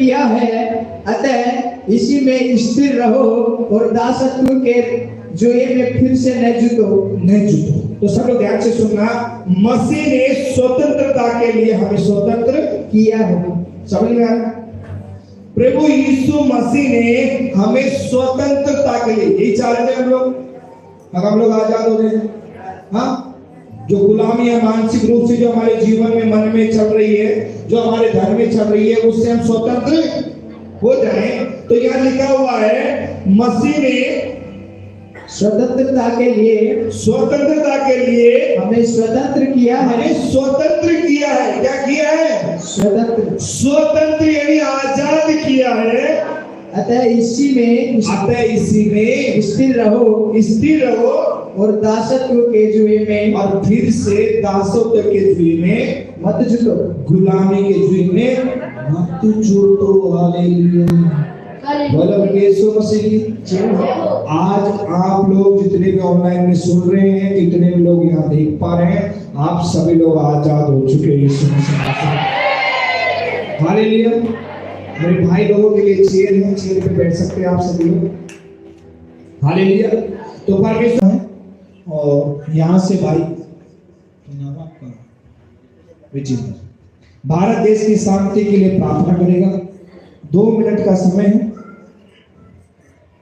किया है, अतः इसी में स्थिर रहो और दासत्व के जोए में फिर से न जुटो। तो सब लोग ध्यान से सुनना, मसीह ने स्वतंत्रता के लिए हमें स्वतंत्र किया है। समझ में आया? प्रभु यीशु मसीह ने हमें स्वतंत्रता के लिए, यही चाह रहे थे हम लोग, अगर हम लोग आजाद हो गए, हाँ, जो गुलामी है मानसिक रूप से जो हमारे जीवन में मन में चल रही है, जो हमारे धर्म में चल रही है, उससे हम स्वतंत्र हो जाएं। तो यहाँ लिखा हुआ है मसीह ने स्वतंत्रता के लिए हमें स्वतंत्र किया है। हमें स्वतंत्र किया है। क्या किया है? स्वतंत्र यानी आजाद किया है। अतः इसी में स्थिर रहो और दासत्व के जुए में, और फिर से दासत्व के जुए में मत जुटो, गुलामी के जुए में मत जुटो। हालेलुया। बोलो यीशु मसीह। आज आप लोग जितने भी ऑनलाइन में सुन रहे हैं, जितने भी लोग यहाँ देख पा रहे हैं, आप सभी लोग आजाद हो चुके हैं यीशु मसीह। हालेलुया। मेरे भाई लोगों के लिए चेयर है, चेयर पे बैठ सकते हैं आप सभी लोग। हालेलुया। तो परमेश्वर है, और यहाँ से भाई विजेंद्र भारत देश की शांति के लिए प्रार्थना करेगा। 2 मिनट का समय है,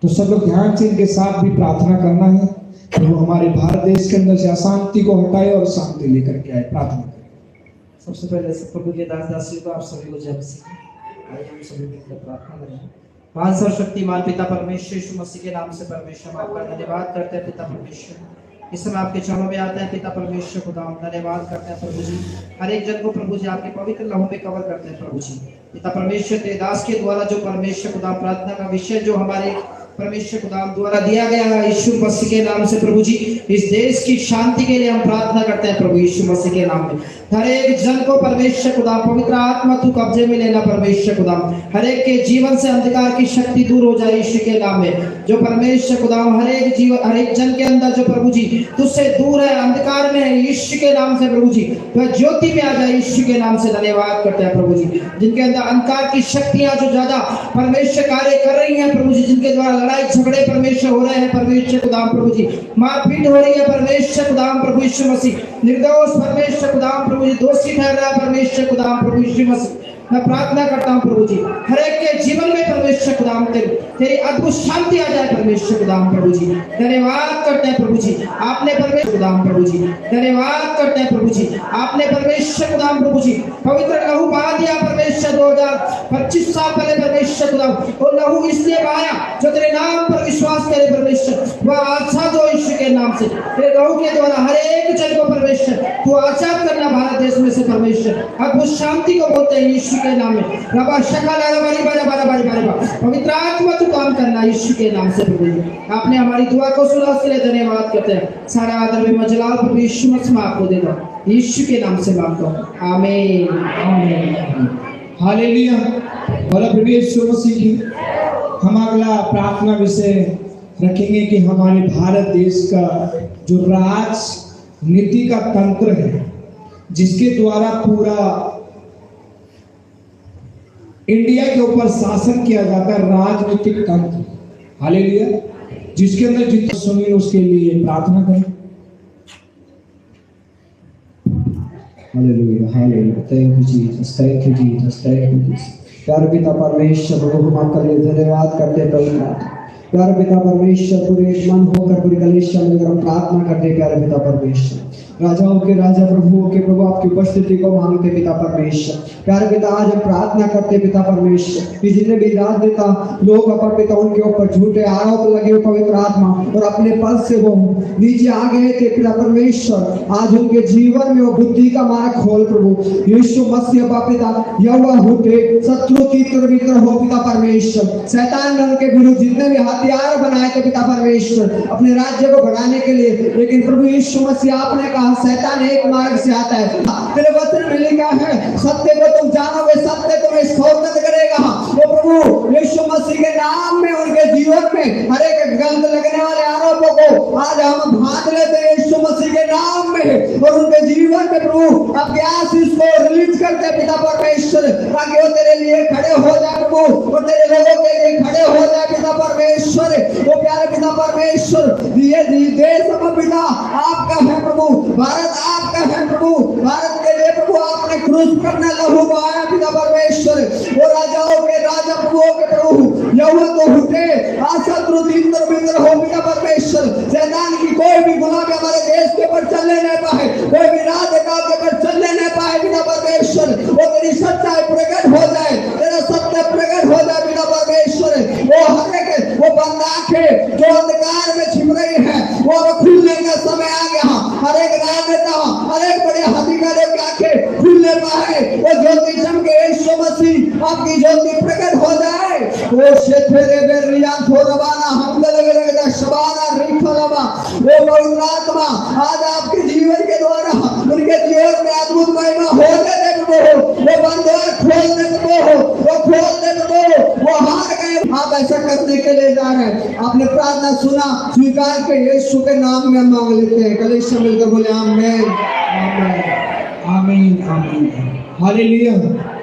तो सब लोग ध्यान से इनके साथ भी प्रार्थना करना है कि वो हमारे भारत देश के अंदर से अशांति को हटाए और शांति लेकर के आए। प्रार्थना करें। सबसे पहले से प्रभु के दास दासी को, आप सभी को जय मसीह। आइए हम सभी मिलकर प्रार्थना करें। महान सर्वशक्तिमान पिता परमेश्वर यीशु मसीह के नाम से परमेश्वर हम आपका धन्यवाद करते हैं पिता परमेश्वर। इस समय आपके चरणों में आते हैं पिता परमेश्वर खुदा, हम धन्यवाद करते हैं प्रभु जी। हर एक जन को प्रभु जी आपके पवित्र लहू में कवर करते हैं प्रभु जी। पिता परमेश्वर तेरे दास के द्वारा जो परमेश्वर खुदा प्रार्थना का विषय जो हमारे परमेश्वर खुदा द्वारा दिया गया है यीशु मसीह के नाम से प्रभु जी, इस देश की शांति के लिए हम प्रार्थना करते हैं प्रभु यीशु मसीह के नाम में। हर एक जन को परमेश्वर खुदा पवित्र आत्मा तू कब्जे में लेना परमेश्वर खुदा, हर एक के जीवन से अंधकार की शक्ति दूर हो जाए यीशु के नाम में। जो परमेश्वर खुदा हर एक जीवन, हर एक जन के अंदर जो प्रभु जी तुझसे दूर है, अंधकार में है, यीशु के नाम से प्रभु जी वह ज्योति में आ जाए यीशु के नाम से। धन्यवाद करते हैं प्रभु जी, जिनके अंदर अंधकार की शक्तियां जो ज्यादा परमेश्वर कार्य कर रही हैं प्रभु जी, जिनके द्वारा लड़ाई झगड़े परमेश्वर हो रहे हैं परमेश्वर खुदा प्रभु जी, मारपीट हो रही है परमेश्वर खुदा प्रभु यीशु मसीह, निर्दोष परमेश्वर खुदा प्रभु जी दोषी ठहर रहा है परमेश्वर खुदा प्रभु यीशु मसीह। मैं प्रार्थना करता हूँ प्रभु जी हर एक के जीवन में परमेश्वर खुदा तेरी अद्भुत शांति आ जाए परमेश्वर खुदा प्रभु जी। धन्यवाद करते हैं प्रभु जी, आपने परमेश्वर खुदा प्रभु जी, धन्यवाद करते हैं प्रभु जी, आपने परमेश्वर खुदा प्रभु जी पवित्र लहू बहा दिया परमेश्वर 2025 साल पहले परमेश्वर खुदा, और लहू इसलिए बहाया जो तेरे नाम पर विश्वास करे परमेश्वर, वह आशा दो यीशु के नाम से, तेरे लहू के द्वारा हर एक जन को परमेश्वर तू आजाद करना भारत देश में से परमेश्वर, अद्भुत शांति को बोलते हैं यीशु के नाम में। रबा शका लाला बारी बारा बारा बारी बारा पवित्र आत्मा तू काम करना यीशु के नाम से प्रभु जी। आपने हमारी दुआ को सुना, उसके लिए धन्यवाद करते हैं। सारा आदर में मजलाल प्रभु यीशु मसीह में आपको दे दो, यीशु के नाम से मांगता हूं, आमीन आमीन हालेलुया। बोलो प्रभु यीशु मसीह की। हम अगला प्रार्थना विषय रखेंगे कि हमारे भारत देश का जो राजनीति का तंत्र है, जिसके द्वारा पूरा इंडिया के ऊपर शासन किया जाता है, राजनीतिक तंत्र, हालेलुया, जिसके अंदर जितना सुनिए उसके लिए प्रार्थना करें। Hallelujah hallelujah, thank you Jesus, thank you Jesus, thank you Jesus. प्यारे पिता परमेश्वर प्रभु हम आपका धन्यवाद करते हैं प्रभु। प्यारे पिता परमेश्वर पूरे मन होकर पूरी कलीसिया में हम प्रार्थना करते हैं प्यारे पिता परमेश्वर, राजाओं के राजा प्रभुओं के प्रभु आपकी उपस्थिति को मांगते पिता परमेश्वर। प्यारे पिता आज हम प्रार्थना करते पिता परमेश्वर कि जितने भी राजनेता लोग अपन पिता उनके ऊपर झूठे आरोप लगे हुए पवित्र आत्मा और अपने पद से वो नीचे आ गए थे पिता परमेश्वर, आज उनके जीवन में वो बुद्धि का मार्ग खोल प्रभु यीशु मसीह पिता, यहोवा होते शत्रु तीतर मित्र हो पिता परमेश्वर। शैतान ने उनके विरुद्ध जितने भी हथियार बनाए थे पिता परमेश्वर अपने राज्य को बढ़ाने के लिए, लेकिन प्रभु यीशु मसीह आपने कहा शैतान एक मार्ग से आता है, तेरे वचन में लिखा है सत्य को तुम जानोगे, सत्य तुम्हें शोधित करेगा। वो प्रभु यीशु मसीह के नाम में उनके जीवन में हर एक गलत लगने वाले आरोपों को आज हम भांज लेते हैं यीशु मसीह के नाम में, और उनके जीवन में प्रभु आपके आशीष को रिलीज करते पिता परमेश्वर। ताकि वो तेरे लिए खड़े हो जाए प्रभु, वो तेरे लोगों के लिए खड़े हो जाए पिता परमेश्वर। वो प्यारे पिता परमेश्वर, ये देश अब पिता आपका है प्रभु, भारत आपका है प्रभु, भारत के लिए प्रभु आपने क्रूस करना लहू बहाया पिता परमेश्वर। वो राजाओं के राजा प्रभुओं के प्रभु यहोवा तो उठे, शत्रु इंद्र मिंद्र हो पिता परमेश्वर। शैतान की कोई भी गुलामी हमारे देश के ऊपर चलने नहीं पाए, कोई भी राज के ऊपर चलने नहीं पाए पिता परमेश्वर। वो तेरी सच्चाई प्रकट हो जाए, तेरा सत्य प्रकट हो जाए पिता परमेश्वर। वो हर एक वो बंद आंखें जो अंधकार में छिप रही है, वो खुलने का समय आ गया। हर एक राजनेता, हर एक बड़े अधिकारी की आंखें खुलने पाए, वो ज्योति चमके, यीशु मसीह आपकी ज्योति प्रकट हो जाए। वो शेफेरे बेरिया थोरबाना हमदलगरगदा शबाना रिखलबा, वो पवित्र आत्मा आज आपके जीवन के द्वारा उनके जीवन में अद्भुत महिमा हो जाए प्रभु। वो बंद खोल दे प्रभु, वो खोल दे प्रभु, वो हार गए। आप ऐसा करने के लिए जा रहे हैं, आपने प्रार्थना सुना, स्वीकार के यीशु के नाम में मांग लेते हैं। कलीसिया मिलकर बोले आमीन आमीन आमीन। हालेलुया।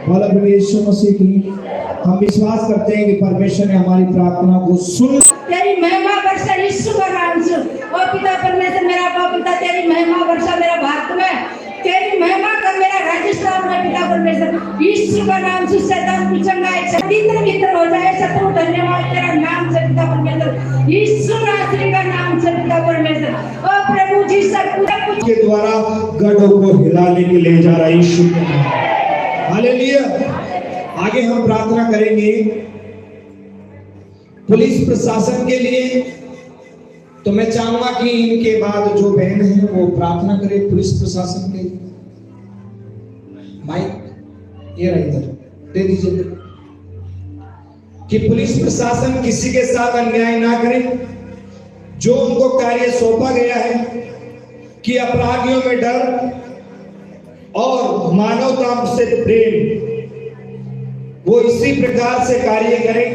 बोला प्रभु यीशु मसीह की हम विश्वास करते हैं कि परमेश्वर ने हमारी प्रार्थना को सुन। तेरी महिमा वर्षा यीशु का नाम से, ओ पिता परमेश्वर मेरा बाप पिता, तेरी महिमा वर्षा मेरा भारत में, तेरी महिमा कर मेरा राजस्थान में पिता परमेश्वर यीशु का नाम से। शैतान कुचंगा तीन भीतर हो जाए शत्रु, धन्यवाद तेरा नाम से पिता परमेश्वर, यीशु नासरी का नाम से पिता परमेश्वर। ओ प्रभु जी सब कुछ के द्वारा गढ़ों को हिलाने के ले जा रहा है यीशु के नाम। हालेलुया। आगे हम प्रार्थना करेंगे पुलिस प्रशासन के लिए, तो मैं चाहूंगा कि इनके बाद जो बहन है वो प्रार्थना करे पुलिस प्रशासन के लिए। माइक ये रहा इधर दे दीजिए, कि पुलिस प्रशासन किसी के साथ अन्याय ना करे। जो उनको कार्य सौंपा गया है कि अपराधियों में डर और मानवता से प्रेम, वो इसी प्रकार से कार्य करें।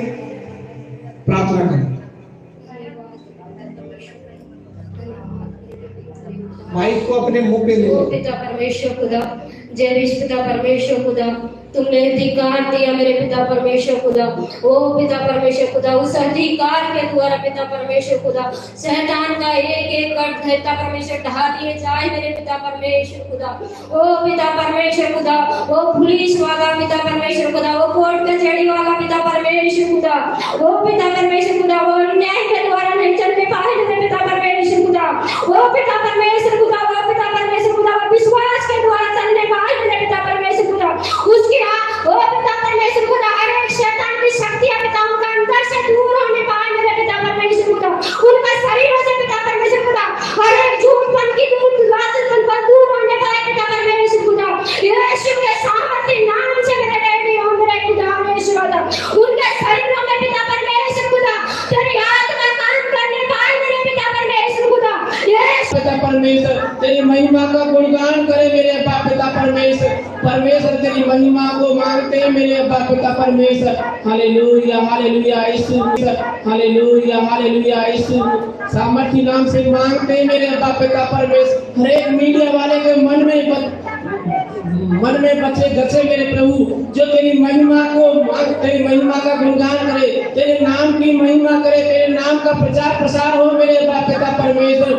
प्रार्थना करें। माइक को अपने मुंह पे ले लो। पिता परमेश्वर खुदा, जय विश्व पिता परमेश्वर खुदा, तुमने अधिकार दिया मेरे पिता परमेश्वर खुदा। ओ पिता परमेश्वर खुदा, उस अधिकार के द्वारा पिता परमेश्वर खुदा शैतान का एक एक गर्द पिता परमेश्वर ढा दिए जाए मेरे पिता परमेश्वर खुदा। ओ पिता परमेश्वर खुदा, वो पुलिस वाला पिता परमेश्वर खुदा, वो कोर्ट कचहरी वाला पिता परमेश्वर खुदा, वो पिता परमेश्वर खुदा, वो न्याय के द्वारा नहीं चलने पाए मेरे पिता परमेश्वर खुदा। वो पिता परमेश्वर खुदा, वो पिता परमेश्वर खुदा, वो विश्वास के द्वारा चलने पाए मेरे पिता परमेश्वर खुदा। उसकी ओ पिता परमेश्वर खुदा, हर एक शैतान की शक्तियां पिता उनका अंदर से दूर होने पाए मेरे पिता परमेश्वर खुदा। उनका शरीरों से पिता परमेश्वर खुदा हर एक झूठपन की दूर, लालचपन पर दूर होने पाए पिता परमेश्वर खुदा। यीशु के सामर्थ्य नाम से मेरे डैडी और मेरे खुदा परमेश्वर खुदा, उनके शरीरों में पिता परमेश्वर खुदा तेरी आत्मा काम करने पाए मेरे पिता परमेश्वर खुदा। यीशु पिता परमेश्वर तेरी महिमा का गुणगान करे मेरे पिता परमेश्वर। परमेश्वर तेरी महिमा को मांगते हैं मेरे पिता परमेश्वर। हालेलुया हालेलुया यीशु, हालेलुया हालेलुया यीशु, सामर्थ्य नाम से मांगते हैं मेरे पिता परमेश्वर। हर एक मीडिया वाले के मन में बचे गचे मेरे प्रभु, जो तेरी महिमा को तेरी महिमा का गुणगान करे, तेरे नाम की महिमा करे, तेरे नाम का प्रचार प्रसार हो मेरे पिता परमेश्वर।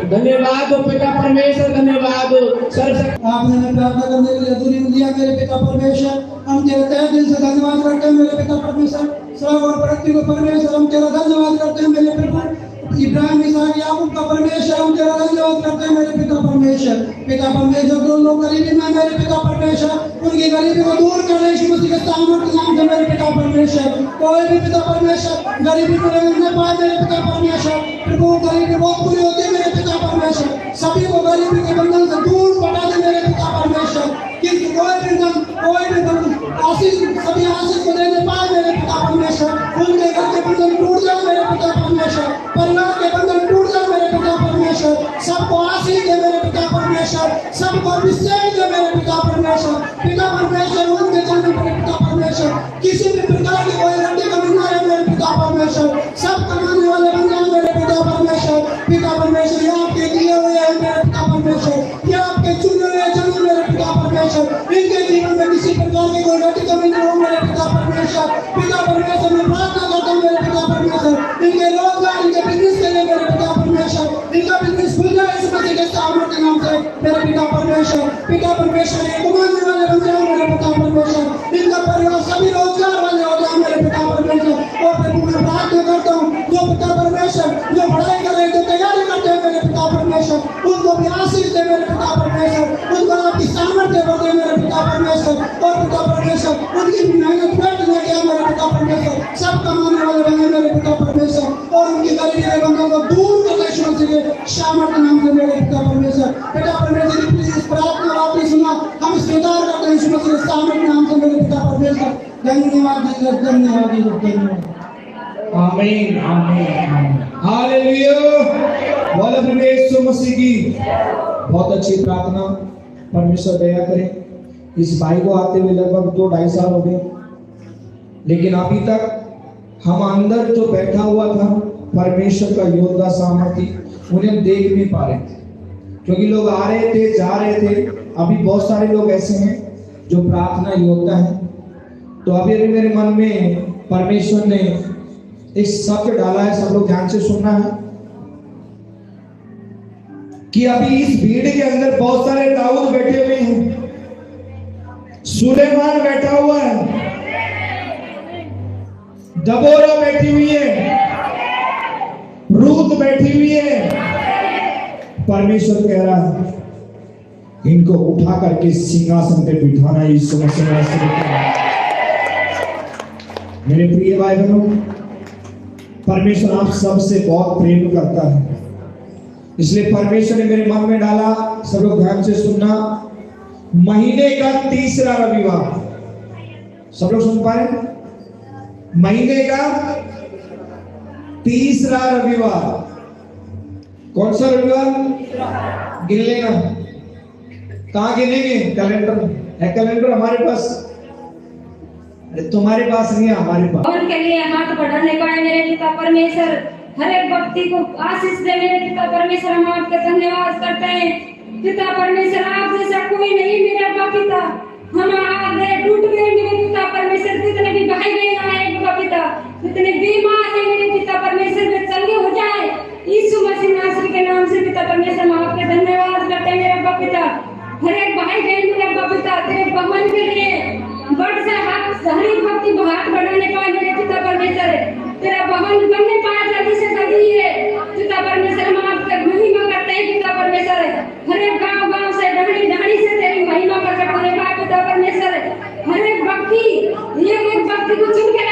धन्यवाद हो पिता परमेश्वर, धन्यवाद हो सर्वशक्ति। आपने हमें प्रार्थना करने के लिए अधूरी दिया मेरे पिता परमेश्वर। हम तेरे तहे दिल से धन्यवाद करते हैं मेरे पिता परमेश्वर। सर्व और पृथ्वी को परमेश्वर हम तेरा धन्यवाद करते हैं मेरे प्रभु। इब्राहिम इसहाक याकूब का परमेश्वर हम तेरा धन्यवाद करते हैं मेरे पिता परमेश्वर। पिता परमेश्वर जो लोग गरीबी में मेरे पिता परमेश्वर, उनकी गरीबी को दूर कर यीशु मसीह के सामर्थ्य नाम से मेरे पिता परमेश्वर। कोई भी पिता परमेश्वर गरीबी में रहने पाए मेरे पिता परमेश्वर। प्रभु गरीबी बहुत बुरी होती है मेरे पिता परमेश्वर, सभी को गरीबी के बंधन से दूर हटा दे मेरे पिता परमेश्वर। कि कोई भी आशीष सभी आशीष को देने पाए मेरे पिता परमेश्वर। उनके घर के बंधन टूट जाए मेरे पिता परमेश्वर, परिवार के बंधन टूट जाए मेरे पिता परमेश्वर। सबको आशीष दे मेरे पिता परमेश्वर, सबको अभिषेक दे मेरे पिता परमेश्वर। पिता परमेश्वर उनके चलने मेरे पिता परमेश्वर किसी भी प्रकार की कोई रंडी कमी ना रहे मेरे पिता परमेश्वर। सब कमाने वाले बन जाए मेरे पिता परमेश्वर। पिता परमेश्वर ये आपके दिए हुए हैं मेरे पिता परमेश्वर, ये आपके चुने हुए चले मेरे पिता परमेश्वर। इनके जीवन में किसी प्रकार की कोई रंडी कमी परमेश्वर। पिता परमेश्वर मैं प्रार्थना करता हूँ मेरे पिता परमेश्वर, इनके रोजगार, इनके बिजनेस के लिए मेरे पिता परमेश्वर, इनका बिजनेस खुल जाए इस मसीह के सामर्थ के नाम से मेरे पिता परमेश्वर। पिता परमेश्वर ये कमाने वाले बन जाओ मेरे पिता परमेश्वर, इनका परिवार सभी रोजगार वाले हो जाओ मेरे पिता परमेश्वर। और प्रभु मैं प्रार्थना करता हूँ जो पिता परमेश्वर जो पढ़ाई कर रहे हैं, जो तैयारी करते हैं मेरे पिता परमेश्वर, उनको भी आशीष दे मेरे पिता परमेश्वर, उनको आपकी सामर्थ्य बढ़े मेरे पिता परमेश्वर। और पिता परमेश्वर उनकी मेहनत व्यर्थ न किया मेरे पिता परमेश्वर, सब कमाने वाले बने मेरे पिता परमेश्वर, और उनकी गरीबी के बंधों को दूर कर दे यीशु मसीह के सामर्थ्य नाम से मेरे पिता परमेश्वर। पिता परमेश्वर प्लीज इस प्रार्थना आपने सुना, हम स्वीकार करते हैं यीशु मसीह के सामर्थ्य नाम से मेरे पिता परमेश्वर। धन्यवाद धन्यवाद धन्यवाद धन्यवाद। आमीन आमीन हालेलुया। बोलो प्रभु यीशु मसीह की। बहुत अच्छी प्रार्थना। परमेश्वर दया करे। इस भाई को आते हुए लगभग 2-2.5 साल हो गए, लेकिन अभी तक हम अंदर जो बैठा हुआ था परमेश्वर का योद्धा सामर्थी, उन्हें हम देख नहीं पा रहे थे, क्योंकि लोग आ रहे थे जा रहे थे। अभी बहुत सारे लोग ऐसे हैं जो प्रार्थना योद्धा हैं। तो अभी अभी मेरे मन में परमेश्वर ने एक शब्द डाला है, सब लोग ध्यान से सुनना है कि अभी इस भीड़ के अंदर बहुत सारे दाऊद बैठे हुए हैं, सुलेमान बैठा हुआ है, दबोरा बैठी हुई है, रूत बैठी हुई है। परमेश्वर कह रहा है इनको उठा करके सिंहासन पे बिठाना यीशु मसीह ने। मेरे प्रिय भाई बहनों, परमेश्वर आप सबसे बहुत प्रेम करता है, इसलिए परमेश्वर ने मेरे मन में डाला, सब लोग ध्यान से सुनना, महीने का 3रा रविवार। सब लोग सुन पाए? महीने का 3रा रविवार। कौन सा रविवार? गिन लेना। कहां गिनेंगे? कैलेंडर है, कैलेंडर हमारे पास। अरे तुम्हारे पास नहीं है, हमारे पास। उनके लिए हाथ बढ़ाने पाए मेरे पिता परमेश्वर, हर एक व्यक्ति को आशीष दे मेरे पिता परमेश्वर। हम आपका धन्यवाद करते हैं पिता परमेश्वर, आप जैसा कोई नहीं मेरे पिता। हम आगे टूट गए मेरे पिता परमेश्वर, जितने भी भाई बहन आए पिता, जितने बीमार है मेरे पिता परमेश्वर वे चंगे हो जाए यीशु मसीह नासरी के नाम से पिता परमेश्वर। हम आपके धन्यवाद करते हैं मेरे पिता। हर एक भाई बहन मेरे पिता तेरे भगवान के लिए बड़ से हाथ हरी भक्ति हाथ बढ़ाने पाए मेरे पिता परमेश्वर, तेरा भवन बनने पाए जल्दी से जल्दी है पिता परमेश्वर। हम आपका महिमा करते हैं पिता परमेश्वर, हर एक गांव से ढाणी से तेरी महिमा प्रकट होने पाए पिता परमेश्वर। हर एक भक्ति एक भक्ति को चुन के